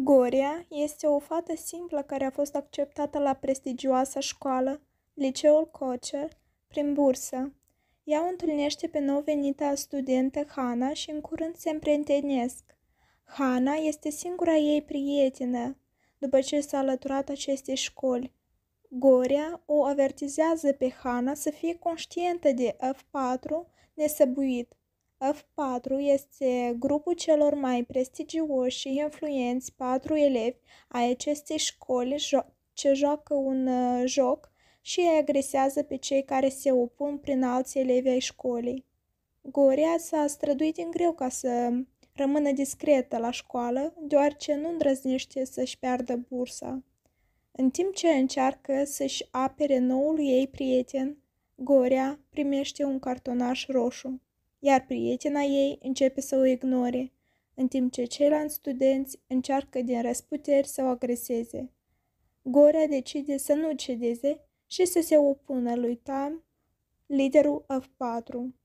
Goria este o fată simplă care a fost acceptată la prestigioasa școală, Liceul Kocher, prin bursă. Ea o întâlnește pe nou-venita studentă Hana și în curând se împrietenesc. Hana este singura ei prietenă după ce s-a alăturat acestei școli. Goria o avertizează pe Hana să fie conștientă de F4 nesăbuit. F4 este grupul celor mai prestigioși și influenți 4 elevi ai acestei școli ce joacă un joc și îi agresează pe cei care se opun prin alți elevi ai școlii. Goria s-a străduit din greu ca să rămână discretă la școală, deoarece nu îndrăznește să-și piardă bursa. În timp ce încearcă să-și apere noul ei prieten, Goria primește un cartonaș roșu, iar prietena ei începe să o ignore, în timp ce ceilalți studenți încearcă din răsputeri să o agreseze. Goria decide să nu cedeze și să se opună lui Tam, liderul F4.